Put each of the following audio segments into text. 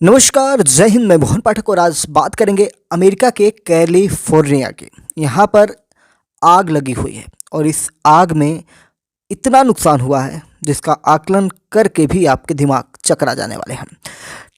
नमस्कार, जय हिंद। मैं मोहन पाठक और आज बात करेंगे अमेरिका के कैलिफोर्निया की। यहाँ पर आग लगी हुई है और इस आग में इतना नुकसान हुआ है जिसका आकलन करके भी आपके दिमाग चकरा जाने वाले हैं।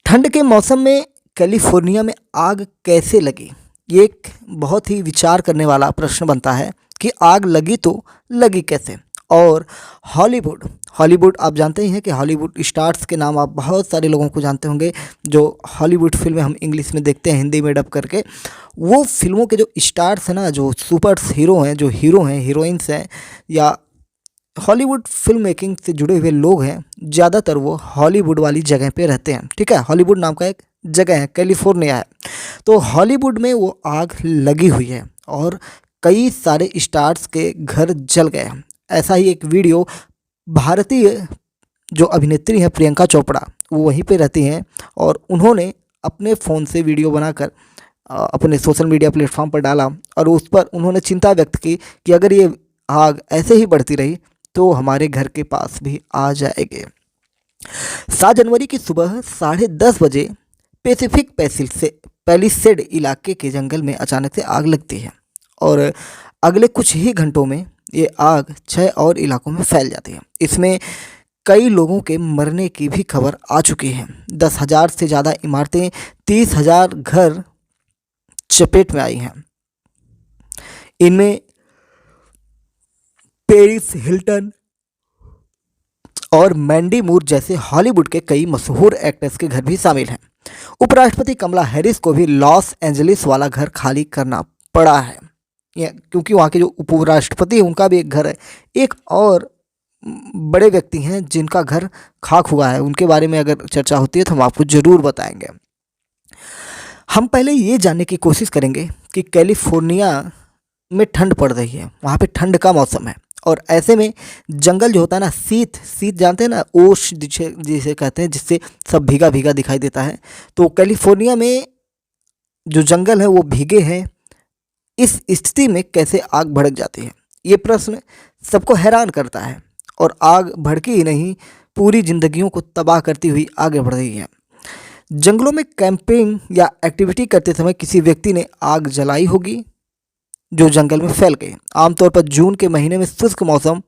ठंड के मौसम में कैलिफोर्निया में आग कैसे लगी, ये एक बहुत ही विचार करने वाला प्रश्न बनता है कि आग लगी तो लगी कैसे। और हॉलीवुड हॉलीवुड आप जानते ही हैं कि हॉलीवुड स्टार्स के नाम आप बहुत सारे लोगों को जानते होंगे। जो हॉलीवुड फिल्में हम इंग्लिश में देखते हैं, हिंदी में डब करके, वो फिल्मों के जो स्टार्स हैं ना, जो सुपर हीरो हैं, जो हीरो हैं, हीरोइंस हैं, या हॉलीवुड फिल्म मेकिंग से जुड़े हुए लोग हैं, ज़्यादातर वो हॉलीवुड वाली जगह पे रहते हैं। ठीक है, हॉलीवुड नाम का एक जगह है, कैलिफोर्निया है। तो हॉलीवुड में वो आग लगी हुई है और कई सारे स्टार्स के घर जल गए हैं। ऐसा ही एक वीडियो भारतीय जो अभिनेत्री हैं प्रियंका चोपड़ा, वो वहीं पे रहती हैं और उन्होंने अपने फ़ोन से वीडियो बनाकर अपने सोशल मीडिया प्लेटफॉर्म पर डाला और उस पर उन्होंने चिंता व्यक्त की कि अगर ये आग ऐसे ही बढ़ती रही तो हमारे घर के पास भी आ जाएंगे। 7 जनवरी की सुबह 10:30 बजे पैसिफिक पैलिसेड इलाके के जंगल में अचानक से आग लगती है और अगले कुछ ही घंटों में ये आग 6 और इलाकों में फैल जाती है। इसमें कई लोगों के मरने की भी खबर आ चुकी है। 10,000 से ज़्यादा इमारतें, 30,000 घर चपेट में आई हैं। इनमें पेरिस हिल्टन और मैंडी मूर जैसे हॉलीवुड के कई मशहूर एक्टर्स के घर भी शामिल हैं। उपराष्ट्रपति कमला हैरिस को भी लॉस एंजलिस वाला घर खाली करना पड़ा है, क्योंकि वहाँ के जो उपराष्ट्रपति हैं उनका भी एक घर है। एक और बड़े व्यक्ति हैं जिनका घर खाक हुआ है, उनके बारे में अगर चर्चा होती है तो हम आपको ज़रूर बताएंगे। हम पहले ये जानने की कोशिश करेंगे कि कैलिफोर्निया में ठंड पड़ रही है, वहाँ पे ठंड का मौसम है और ऐसे में जंगल जो होता है ना, शीत जानते हैं ना, ओश जिसे कहते हैं, जिससे सब भीगा भीगा दिखाई देता है। तो कैलिफोर्निया में जो जंगल है वो भीगे हैं। इस स्थिति में कैसे आग भड़क जाती है, ये प्रश्न सबको हैरान करता है। और आग भड़की ही नहीं, पूरी जिंदगियों को तबाह करती हुई आगे बढ़ रही है। जंगलों में कैंपिंग या एक्टिविटी करते समय किसी व्यक्ति ने आग जलाई होगी जो जंगल में फैल गई। आमतौर पर जून के महीने में शुष्क मौसम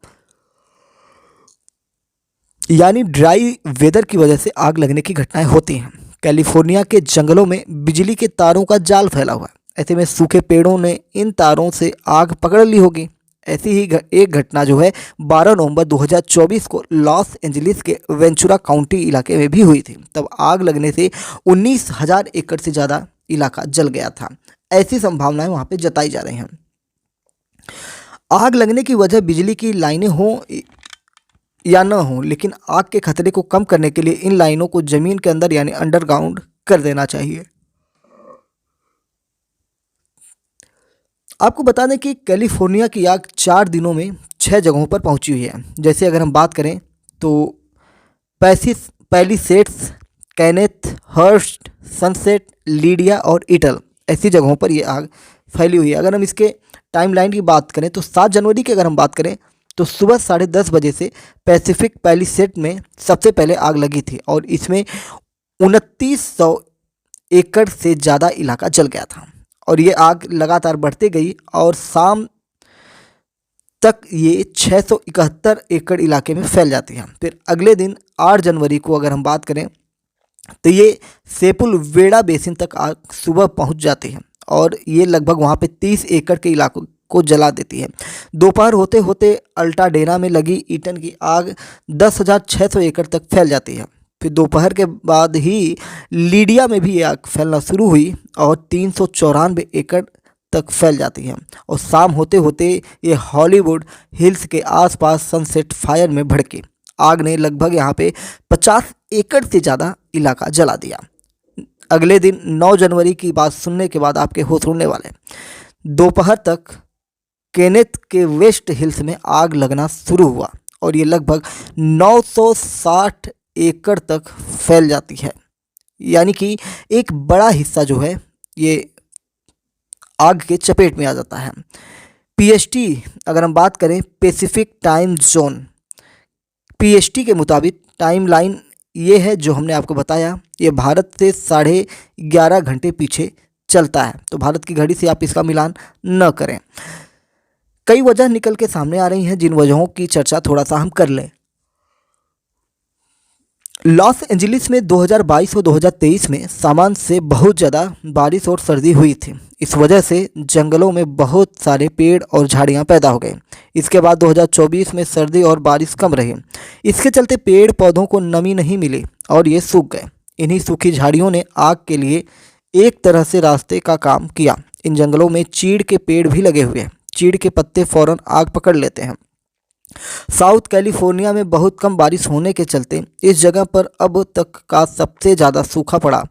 यानी ड्राई वेदर की वजह से आग लगने की घटनाएं होती हैं। कैलिफोर्निया के जंगलों में बिजली के तारों का जाल फैला हुआ है। ऐसे में सूखे पेड़ों ने इन तारों से आग पकड़ ली होगी। ऐसी ही एक घटना जो है 12 नवंबर 2024 को लॉस एंजलिस के वेंचुरा काउंटी इलाके में भी हुई थी। तब आग लगने से 19,000 एकड़ से ज़्यादा इलाका जल गया था। ऐसी संभावनाएं वहाँ पे जताई जा रही हैं। आग लगने की वजह बिजली की लाइनें हों या न हो, लेकिन आग के खतरे को कम करने के लिए इन लाइनों को ज़मीन के अंदर यानी अंडरग्राउंड कर देना चाहिए। आपको बता दें कि कैलिफोर्निया की आग 4 दिनों में 6 जगहों पर पहुंची हुई है। जैसे अगर हम बात करें तो Palisades, Kenneth, Hurst, Sunset, Lidia और ईटल, ऐसी जगहों पर ये आग फैली हुई है। अगर हम इसके टाइमलाइन की बात करें तो 7 जनवरी की अगर हम बात करें तो सुबह 10:30 बजे से पैसिफिक पैलिसेड में सबसे पहले आग लगी थी और इसमें 2900 एकड़ से ज़्यादा इलाका जल गया था और ये आग लगातार बढ़ती गई और शाम तक ये 671 एकड़ इलाके में फैल जाती है। फिर अगले दिन 8 जनवरी को अगर हम बात करें तो ये सेपुलवेडा बेसिन तक आग सुबह पहुंच जाती है और ये लगभग वहाँ पे 30 एकड़ के इलाकों को जला देती है। दोपहर होते होते अल्टाडेना में लगी ईटन की आग 10,600 एकड़ तक फैल जाती है। फिर दोपहर के बाद ही लीडिया में भी ये आग फैलना शुरू हुई और 394 एकड़ तक फैल जाती है और शाम होते होते ये हॉलीवुड हिल्स के आसपास सनसेट फायर में भड़की। आग ने लगभग यहाँ पे 50 एकड़ से ज़्यादा इलाका जला दिया। अगले दिन 9 जनवरी की बात सुनने के बाद आपके होश उड़ने वाले। दोपहर तक केनेथ के वेस्ट हिल्स में आग लगना शुरू हुआ और ये लगभग 960 एकड़ तक फैल जाती है, यानी कि एक बड़ा हिस्सा जो है ये आग के चपेट में आ जाता है। पीएसटी अगर हम बात करें, पैसिफिक टाइम जोन, पीएसटी के मुताबिक टाइमलाइन ये है जो हमने आपको बताया, ये भारत से 11.5 घंटे पीछे चलता है। तो भारत की घड़ी से आप इसका मिलान न करें। कई वजह निकल के सामने आ रही हैं, जिन वजहों की चर्चा थोड़ा सा हम कर लें। लॉस एंजलिस में 2022 और 2023 में सामान्य से बहुत ज़्यादा बारिश और सर्दी हुई थी। इस वजह से जंगलों में बहुत सारे पेड़ और झाड़ियां पैदा हो गए। इसके बाद 2024 में सर्दी और बारिश कम रही। इसके चलते पेड़ पौधों को नमी नहीं मिली और ये सूख गए। इन्हीं सूखी झाड़ियों ने आग के लिए एक तरह से रास्ते का काम किया। इन जंगलों में चीड़ के पेड़ भी लगे हुए हैं। चीड़ के पत्ते फौरन आग पकड़ लेते हैं। साउथ कैलिफोर्निया में बहुत कम बारिश होने के चलते इस जगह पर अब तक का सबसे ज़्यादा सूखा पड़ा।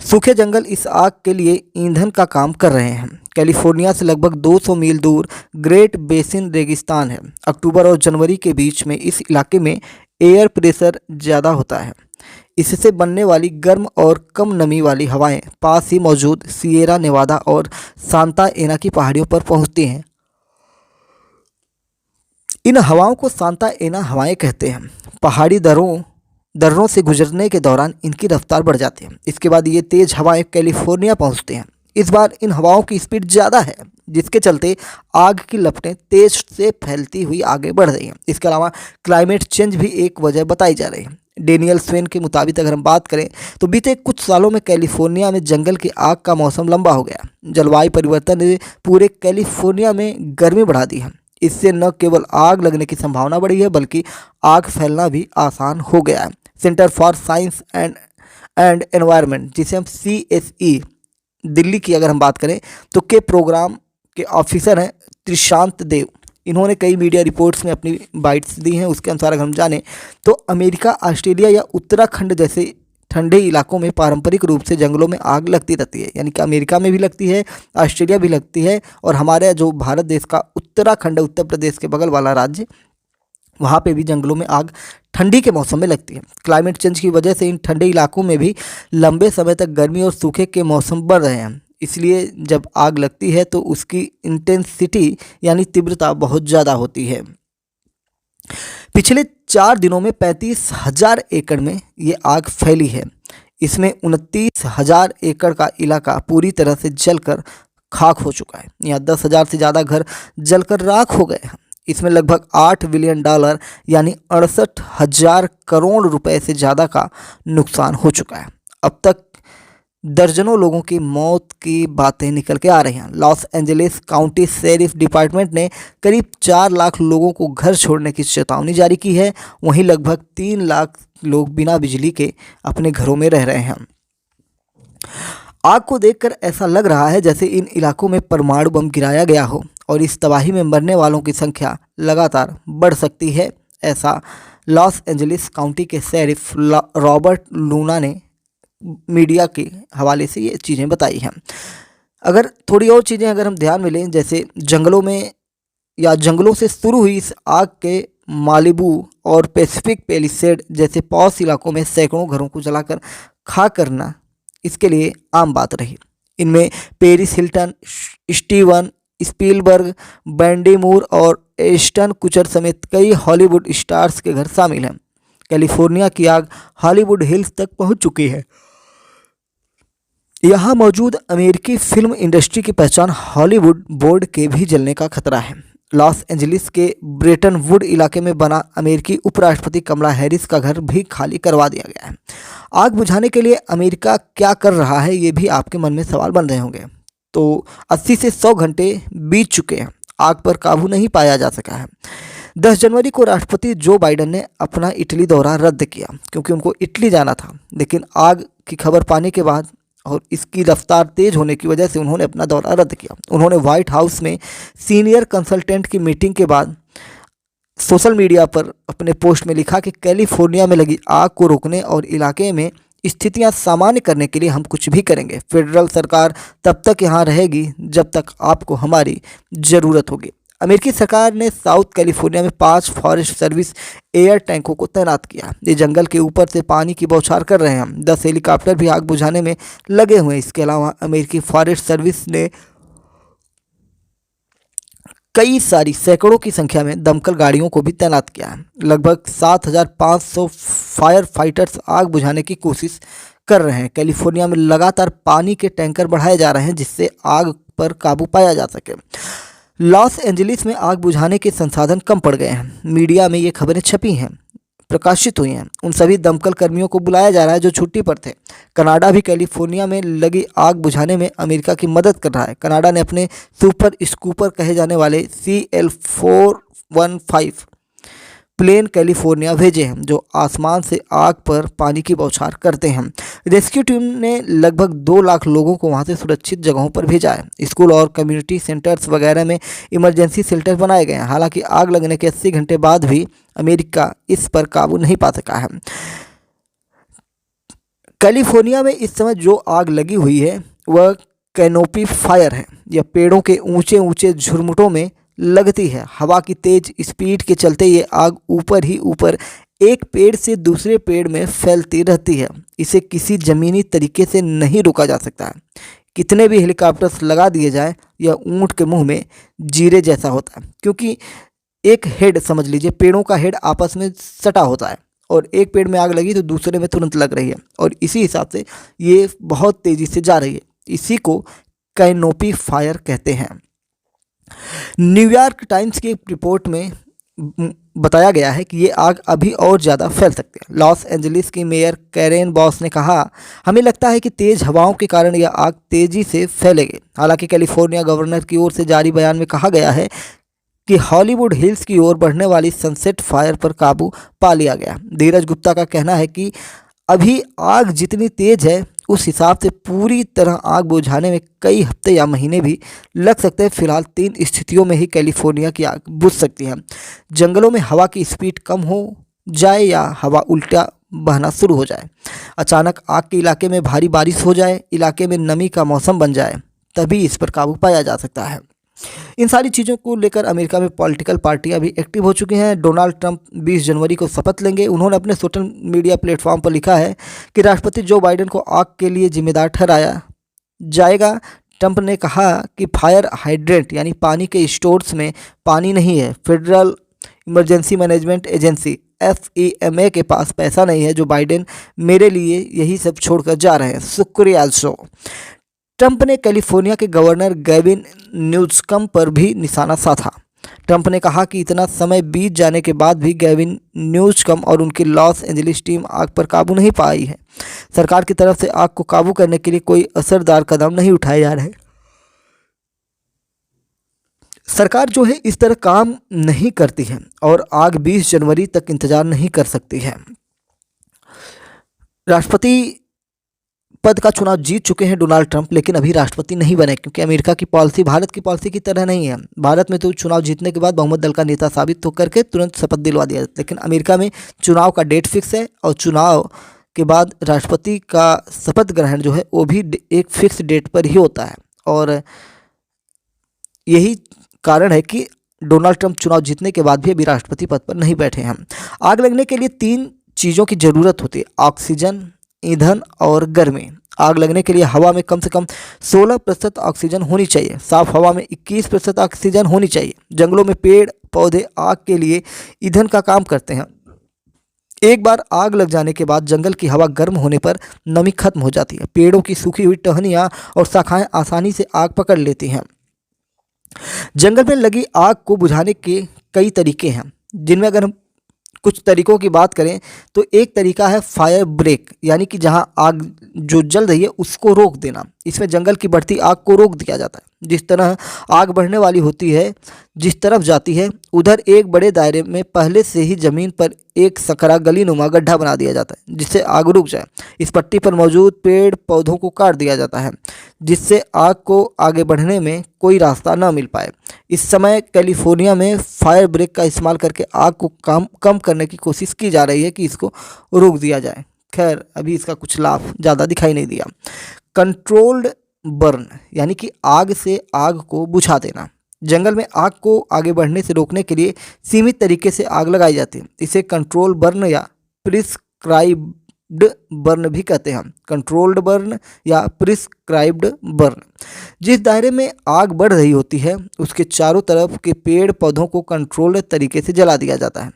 सूखे जंगल इस आग के लिए ईंधन का काम कर रहे हैं। कैलिफोर्निया से लगभग 200 मील दूर ग्रेट बेसिन रेगिस्तान है। अक्टूबर और जनवरी के बीच में इस इलाके में एयर प्रेशर ज़्यादा होता है। इससे बनने वाली गर्म और कम नमी वाली हवाएं पास ही मौजूद सिएरा नेवादा और सांता एना की पहाड़ियों पर पहुंचती हैं। इन हवाओं को सांता एना हवाएं कहते हैं। पहाड़ी दर्रों से गुजरने के दौरान इनकी रफ्तार बढ़ जाती है। इसके बाद ये तेज़ हवाएं कैलिफोर्निया पहुंचती हैं। इस बार इन हवाओं की स्पीड ज़्यादा है, जिसके चलते आग की लपटें तेज से फैलती हुई आगे बढ़ रही हैं। इसके अलावा क्लाइमेट चेंज भी एक वजह बताई जा रही है। डेनियल स्वेन के मुताबिक अगर हम बात करें तो बीते कुछ सालों में कैलिफोर्निया में जंगल की आग का मौसम लंबा हो गया। जलवायु परिवर्तन ने पूरे कैलिफोर्निया में गर्मी बढ़ा दी है। इससे न केवल आग लगने की संभावना बढ़ी है, बल्कि आग फैलना भी आसान हो गया है। Centre for science and environment, जिसे हम CSE दिल्ली की अगर हम बात करें तो के प्रोग्राम के ऑफिसर हैं त्रिशांत देव। इन्होंने कई मीडिया रिपोर्ट्स में अपनी बाइट्स दी हैं। उसके अनुसार अगर हम जानें तो अमेरिका, ऑस्ट्रेलिया या उत्तराखंड जैसे ठंडे इलाकों में पारंपरिक रूप से जंगलों में आग लगती रहती है। यानी कि अमेरिका में भी लगती है, ऑस्ट्रेलिया भी लगती है, और हमारे जो भारत देश का उत्तराखंड, उत्तर प्रदेश के बगल वाला राज्य, वहाँ पे भी जंगलों में आग ठंडी के मौसम में लगती है। क्लाइमेट चेंज की वजह से इन ठंडे इलाकों में भी लंबे समय तक गर्मी और सूखे के मौसम बढ़ रहे हैं। इसलिए जब आग लगती है तो उसकी इंटेंसिटी यानी तीव्रता बहुत ज़्यादा होती है। पिछले 4 दिनों में 35,000 एकड़ में ये आग फैली है। इसमें 29,000 एकड़ का इलाका पूरी तरह से जलकर खाक हो चुका है। यहाँ 10,000 से ज़्यादा घर जलकर राख हो गए हैं। इसमें लगभग $8 बिलियन यानी 68,000 करोड़ रुपए से ज़्यादा का नुकसान हो चुका है। अब तक दर्जनों लोगों की मौत की बातें निकल के आ रही हैं। Los Angeles county sheriff department ने करीब 4 लाख लोगों को घर छोड़ने की चेतावनी जारी की है। वहीं लगभग 3 लाख लोग बिना बिजली के अपने घरों में रह रहे हैं। आग को देखकर ऐसा लग रहा है जैसे इन इलाकों में परमाणु बम गिराया गया हो, और इस तबाही में मरने वालों की संख्या लगातार बढ़ सकती है। ऐसा लॉस एंजलिस काउंटी के शेरिफ रॉबर्ट लूना ने मीडिया के हवाले से ये चीज़ें बताई हैं। अगर थोड़ी और चीज़ें अगर हम ध्यान में लें, जैसे जंगलों में या जंगलों से शुरू हुई इस आग के मालिबू और पैसिफिक पेलिसेड जैसे पॉश इलाकों में सैकड़ों घरों को जलाकर खाक करना इसके लिए आम बात रही। इनमें Paris Hilton, Steven Spielberg, Mandy Moore और एस्टन कुचर समेत कई हॉलीवुड स्टार्स के घर शामिल हैं। कैलिफोर्निया की आग हॉलीवुड हिल्स तक पहुंच चुकी है। यहाँ मौजूद अमेरिकी फिल्म इंडस्ट्री की पहचान हॉलीवुड बोर्ड के भी जलने का खतरा है। लॉस एंजलिस के ब्रेटन वुड इलाके में बना अमेरिकी उपराष्ट्रपति कमला हैरिस का घर भी खाली करवा दिया गया है। आग बुझाने के लिए अमेरिका क्या कर रहा है, ये भी आपके मन में सवाल बन रहे होंगे। तो 80 से 100 घंटे बीत चुके हैं, आग पर काबू नहीं पाया जा सका है। 10 जनवरी को राष्ट्रपति जो बाइडेन ने अपना इटली दौरा रद्द किया, क्योंकि उनको इटली जाना था। लेकिन आग की खबर पाने के बाद और इसकी रफ्तार तेज होने की वजह से उन्होंने अपना दौरा रद्द किया। उन्होंने व्हाइट हाउस में सीनियर कंसल्टेंट की मीटिंग के बाद सोशल मीडिया पर अपने पोस्ट में लिखा कि कैलिफोर्निया में लगी आग को रोकने और इलाके में स्थितियां सामान्य करने के लिए हम कुछ भी करेंगे। फेडरल सरकार तब तक यहाँ रहेगी जब तक आपको हमारी ज़रूरत होगी। अमेरिकी सरकार ने साउथ कैलिफोर्निया में 5 फॉरेस्ट सर्विस एयर टैंकों को तैनात किया। ये जंगल के ऊपर से पानी की बौछार कर रहे हैं। 10 हेलीकॉप्टर भी आग बुझाने में लगे हुए हैं। इसके अलावा अमेरिकी फॉरेस्ट सर्विस ने कई सारी सैकड़ों की संख्या में दमकल गाड़ियों को भी तैनात किया है। लगभग 7,500 फायर फाइटर्स आग बुझाने की कोशिश कर रहे हैं। कैलिफोर्निया में लगातार पानी के टैंकर बढ़ाए जा रहे हैं जिससे आग पर काबू पाया जा सके। लॉस एंजलिस में आग बुझाने के संसाधन कम पड़ गए हैं। मीडिया में ये खबरें छपी हैं, प्रकाशित हुई हैं। उन सभी दमकल कर्मियों को बुलाया जा रहा है जो छुट्टी पर थे। कनाडा भी कैलिफोर्निया में लगी आग बुझाने में अमेरिका की मदद कर रहा है। कनाडा ने अपने सुपर स्कूपर कहे जाने वाले CL415 प्लेन कैलिफोर्निया भेजे हैं जो आसमान से आग पर पानी की बौछार करते हैं। रेस्क्यू टीम ने लगभग 2 लाख लोगों को वहां से सुरक्षित जगहों पर भेजा है। स्कूल और कम्युनिटी सेंटर्स वगैरह में इमरजेंसी शेल्टर बनाए गए हैं। हालांकि आग लगने के 80 घंटे बाद भी अमेरिका इस पर काबू नहीं पा सका है। कैलिफोर्निया में इस समय जो आग लगी हुई है वह कैनोपी फायर है। यह पेड़ों के ऊंचे ऊंचे झुरमुटों में लगती है। हवा की तेज स्पीड के चलते ये आग ऊपर ही ऊपर एक पेड़ से दूसरे पेड़ में फैलती रहती है। इसे किसी ज़मीनी तरीके से नहीं रोका जा सकता है। कितने भी हेलीकॉप्टर्स लगा दिए जाए यह ऊंट के मुंह में जीरे जैसा होता है, क्योंकि एक हेड समझ लीजिए, पेड़ों का हेड आपस में सटा होता है और एक पेड़ में आग लगी तो दूसरे में तुरंत लग रही है और इसी हिसाब से ये बहुत तेज़ी से जा रही है। इसी को कैनोपी फायर कहते हैं। न्यूयॉर्क टाइम्स की एक रिपोर्ट में बताया गया है कि ये आग अभी और ज़्यादा फैल सकती है। लॉस एंजलिस की मेयर कैरेन बॉस ने कहा, हमें लगता है कि तेज़ हवाओं के कारण यह आग तेज़ी से फैलेगी। हालांकि कैलिफोर्निया गवर्नर की ओर से जारी बयान में कहा गया है कि हॉलीवुड हिल्स की ओर बढ़ने वाली सनसेट फायर पर काबू पा लिया गया। धीरज गुप्ता का कहना है कि अभी आग जितनी तेज़ है उस हिसाब से पूरी तरह आग बुझाने में कई हफ्ते या महीने भी लग सकते हैं। फिलहाल 3 स्थितियों में ही कैलिफोर्निया की आग बुझ सकती है। जंगलों में हवा की स्पीड कम हो जाए या हवा उल्टा बहना शुरू हो जाए, अचानक आग के इलाके में भारी बारिश हो जाए, इलाके में नमी का मौसम बन जाए, तभी इस पर काबू पाया जा सकता है। इन सारी चीज़ों को लेकर अमेरिका में पॉलिटिकल पार्टियां भी एक्टिव हो चुकी हैं। डोनाल्ड ट्रंप 20 जनवरी को शपथ लेंगे। उन्होंने अपने सोशल मीडिया प्लेटफॉर्म पर लिखा है कि राष्ट्रपति जो बाइडेन को आग के लिए जिम्मेदार ठहराया जाएगा। ट्रंप ने कहा कि फायर हाइड्रेंट यानी पानी के स्टोर्स में पानी नहीं है। Federal emergency management agency FEMA के पास पैसा नहीं है। जो बाइडेन मेरे लिए यही सब छोड़कर जा रहे हैं, शुक्रिया। ट्रंप ने कैलिफोर्निया के गवर्नर गैविन न्यूसम पर भी निशाना साधा। ट्रंप ने कहा कि इतना समय बीत जाने के बाद भी गैविन न्यूसम और उनकी लॉस एंजलिस टीम आग पर काबू नहीं पाई है। सरकार की तरफ से आग को काबू करने के लिए कोई असरदार कदम नहीं उठाए जा रहे। सरकार जो है इस तरह काम नहीं करती है और आग 20 जनवरी तक इंतजार नहीं कर सकती है। राष्ट्रपति पद का चुनाव जीत चुके हैं डोनाल्ड ट्रंप, लेकिन अभी राष्ट्रपति नहीं बने क्योंकि अमेरिका की पॉलिसी भारत की पॉलिसी की तरह नहीं है। भारत में तो चुनाव जीतने के बाद बहुमत दल का नेता साबित होकर के तुरंत शपथ दिलवा दिया जाता है, लेकिन अमेरिका में चुनाव का डेट फिक्स है और चुनाव के बाद राष्ट्रपति का शपथ ग्रहण जो है वो भी एक फिक्स डेट पर ही होता है। और यही कारण है कि डोनाल्ड ट्रंप चुनाव जीतने के बाद भी अभी राष्ट्रपति पद पर नहीं बैठे हैं। आग लगने के लिए 3 चीज़ों की ज़रूरत होती है, ऑक्सीजन, ईंधन और गर्मी। आग लगने के लिए हवा में कम से कम 16% ऑक्सीजन होनी चाहिए। साफ हवा में 21% ऑक्सीजन होनी चाहिए। जंगलों में पेड़ पौधे आग के लिए ईंधन का काम करते हैं। एक बार आग लग जाने के बाद जंगल की हवा गर्म होने पर नमी खत्म हो जाती है। पेड़ों की सूखी हुई टहनियाँ और शाखाएं आसानी से आग पकड़ लेती हैं। जंगल में लगी आग को बुझाने के कई तरीके हैं, जिनमें अगर हम कुछ तरीकों की बात करें तो एक तरीका है फायर ब्रेक, यानी कि जहां आग जो जल रही है उसको रोक देना। इसमें जंगल की बढ़ती आग को रोक दिया जाता है। जिस तरह आग बढ़ने वाली होती है, जिस तरफ जाती है उधर एक बड़े दायरे में पहले से ही ज़मीन पर एक सकरा गलीनुमा गड्ढा बना दिया जाता है जिससे आग रुक जाए। इस पट्टी पर मौजूद पेड़ पौधों को काट दिया जाता है जिससे आग को आगे बढ़ने में कोई रास्ता न मिल पाए। इस समय कैलिफोर्निया में फायर ब्रेक का इस्तेमाल करके आग को कम करने की कोशिश की जा रही है कि इसको रोक दिया जाए। खैर अभी इसका कुछ लाभ ज़्यादा दिखाई नहीं दिया। कंट्रोल्ड बर्न यानी कि आग से आग को बुझा देना। जंगल में आग को आगे बढ़ने से रोकने के लिए सीमित तरीके से आग लगाई जाती है। इसे कंट्रोल बर्न या प्रिस्क्राइब बर्न भी कहते हैं, कंट्रोल्ड बर्न या प्रिस्क्राइब्ड बर्न। जिस दायरे में आग बढ़ रही होती है उसके चारों तरफ के पेड़ पौधों को कंट्रोल्ड तरीके से जला दिया जाता है।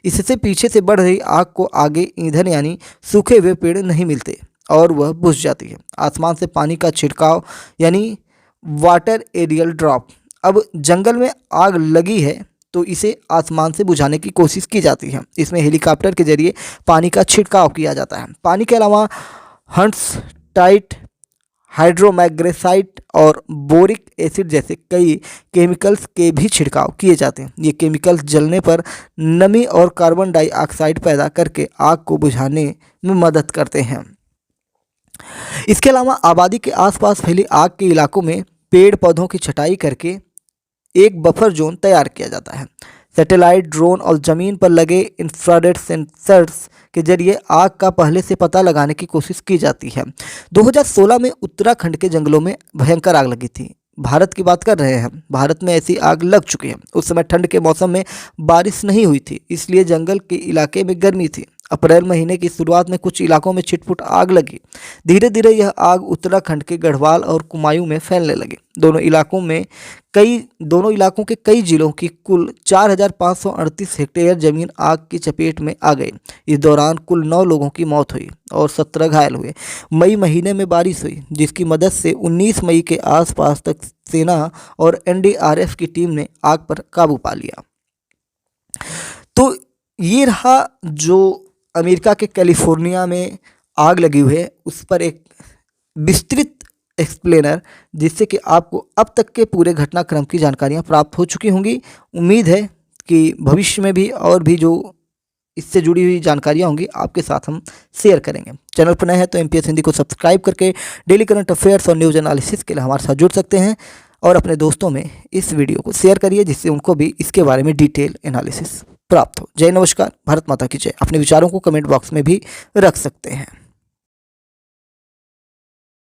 इससे पीछे से बढ़ रही आग को आगे ईंधन यानी सूखे हुए पेड़ नहीं मिलते और वह बुझ जाती है। आसमान से पानी का छिड़काव यानी वाटर एरियल ड्रॉप। अब जंगल में आग लगी है तो इसे आसमान से बुझाने की कोशिश की जाती है। इसमें हेलीकॉप्टर के जरिए पानी का छिड़काव किया जाता है। पानी के अलावा हंट्स टाइट, हाइड्रोमैग्नेसाइट और बोरिक एसिड जैसे कई केमिकल्स के भी छिड़काव किए जाते हैं। ये केमिकल्स जलने पर नमी और कार्बन डाइऑक्साइड पैदा करके आग को बुझाने में मदद करते हैं। इसके अलावा आबादी के आसपास फैली आग के इलाकों में पेड़ पौधों की छटाई करके एक बफर जोन तैयार किया जाता है। सैटेलाइट, ड्रोन और ज़मीन पर लगे इंफ्रारेड सेंसर्स के जरिए आग का पहले से पता लगाने की कोशिश की जाती है। 2016 में उत्तराखंड के जंगलों में भयंकर आग लगी थी। भारत की बात कर रहे हैं, भारत में ऐसी आग लग चुकी है। उस समय ठंड के मौसम में बारिश नहीं हुई थी, इसलिए जंगल के इलाके में गर्मी थी। अप्रैल महीने की शुरुआत में कुछ इलाकों में छिटपुट आग लगी। धीरे धीरे यह आग उत्तराखंड के गढ़वाल और कुमायूं में फैलने लगी। दोनों इलाकों के कई जिलों की कुल 4,538 हेक्टेयर जमीन आग की चपेट में आ गई। इस दौरान कुल 9 लोगों की मौत हुई और 17 घायल हुए। मई महीने में बारिश हुई जिसकी मदद से 19 मई के आसपास तक सेना और एनडीआरएफ की टीम ने आग पर काबू पा लिया। तो ये रहा जो अमेरिका के कैलिफोर्निया में आग लगी हुई है उस पर एक विस्तृत एक्सप्लेनर, जिससे कि आपको अब तक के पूरे घटनाक्रम की जानकारियां प्राप्त हो चुकी होंगी। उम्मीद है कि भविष्य में भी और भी जो इससे जुड़ी हुई जानकारियां होंगी आपके साथ हम शेयर करेंगे। चैनल पर नए हैं तो एमपीएस हिंदी को सब्सक्राइब करके डेली करंट अफेयर्स और न्यूज़ एनालिसिस के लिए हमारे साथ जुड़ सकते हैं और अपने दोस्तों में इस वीडियो को शेयर करिए जिससे उनको भी इसके बारे में डिटेल एनालिसिस प्राप्त हो। जय नमस्कार, भारत माता की जय। अपने विचारों को कमेंट बॉक्स में भी रख सकते हैं।